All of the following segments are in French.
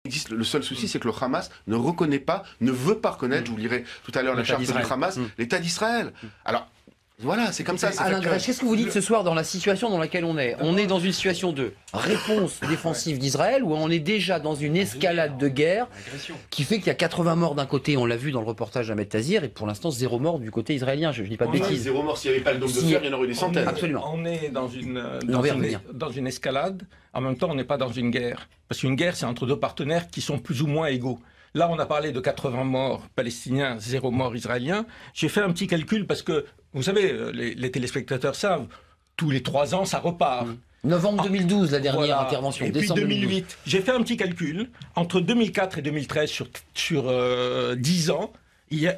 Le seul souci, c'est que le Hamas ne reconnaît pas, ne veut pas reconnaître, je vous lirai tout à l'heure la charte du Hamas, l'État d'Israël. Alors, voilà, c'est comme ça. Alain Grèche, qu'est-ce que vous dites ce soir dans la situation dans laquelle on est? On est dans une situation de réponse défensive d'Israël ou on est déjà dans une escalade de guerre qui fait qu'il y a 80 morts d'un côté, on l'a vu dans le reportage d'Ahmed Tazir, et pour l'instant 0 mort du côté israélien, je ne dis pas de bêtises. 0 mort, s'il n'y avait pas le dôme de fer, il y en aurait des centaines. Absolument. On est dans une escalade, en même temps on n'est pas dans une guerre. Parce qu'une guerre, c'est entre deux partenaires qui sont plus ou moins égaux. Là, on a parlé de 80 morts palestiniens, 0 mort israélien. J'ai fait un petit calcul parce que, vous savez, les téléspectateurs savent, tous les 3 ans, ça repart. Novembre 2012, la dernière intervention. Et puis 2008. J'ai fait un petit calcul. Entre 2004 et 2013, sur 10 ans,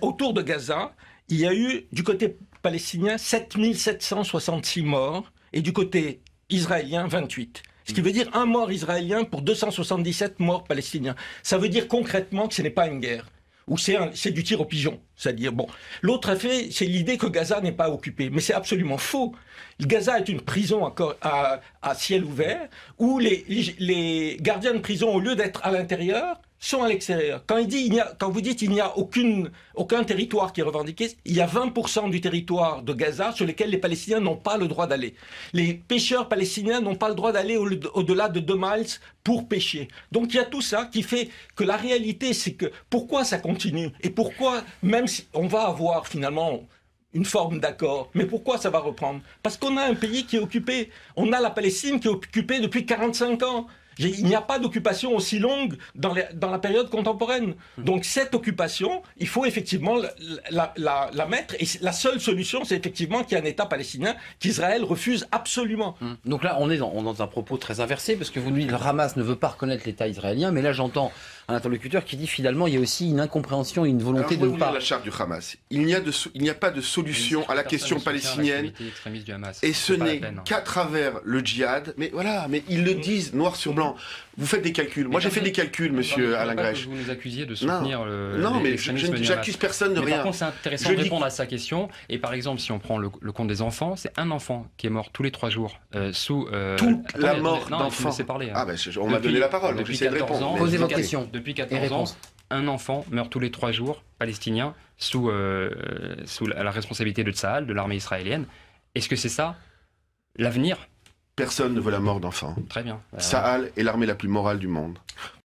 autour de Gaza, il y a eu, du côté palestinien, 7766 morts, et du côté israélien, 28. Ce qui veut dire 1 mort israélien pour 277 morts palestiniens. Ça veut dire concrètement que ce n'est pas une guerre, ou c'est du tir au pigeon. C'est-à-dire, bon, l'autre effet, c'est l'idée que Gaza n'est pas occupé. Mais c'est absolument faux. Gaza est une prison à ciel ouvert, où les gardiens de prison, au lieu d'être à l'intérieur, sont à l'extérieur. Quand vous dites qu'il n'y a aucun territoire qui est revendiqué, il y a 20% du territoire de Gaza sur lesquels les Palestiniens n'ont pas le droit d'aller. Les pêcheurs palestiniens n'ont pas le droit d'aller au-delà de 2 miles pour pêcher. Donc il y a tout ça qui fait que la réalité, c'est que pourquoi ça continue et pourquoi, même si on va avoir finalement une forme d'accord, mais pourquoi ça va reprendre? Parce qu'on a un pays qui est occupé. On a la Palestine qui est occupée depuis 45 ans. Il n'y a pas d'occupation aussi longue dans la période contemporaine. Donc cette occupation, il faut effectivement la mettre. Et la seule solution, c'est effectivement qu'il y ait un État palestinien qu'Israël refuse absolument. Donc là, on est dans un propos très inversé, parce que vous nous dites que le Hamas ne veut pas reconnaître l'État israélien, mais là j'entends un interlocuteur qui dit finalement il y a aussi une incompréhension et une volonté de ne pas... la charte du Hamas. Il n'y a pas de solution à la question palestinienne, et ce n'est qu'à travers le djihad. Mais voilà, mais ils le disent noir sur blanc. Vous faites des calculs. Moi, j'ai fait des calculs, monsieur Alain Grèche. Vous nous accusiez de soutenir non, mais j'accuse personne de rien. Par contre, c'est intéressant de répondre à sa question. Et par exemple, si on prend le compte des enfants, c'est un enfant qui est mort tous les 3 jours sous... Toute la mort d'enfants. Ah, on m'a donné la parole, donc j'essaie de répondre. Posez votre question. Depuis 14 ans, un enfant meurt tous les 3 jours, palestinien, sous la responsabilité de Tsahal, de l'armée israélienne. Est-ce que c'est ça l'avenir? Personne ne veut la mort d'enfants. Très bien. Tsahal est l'armée la plus morale du monde.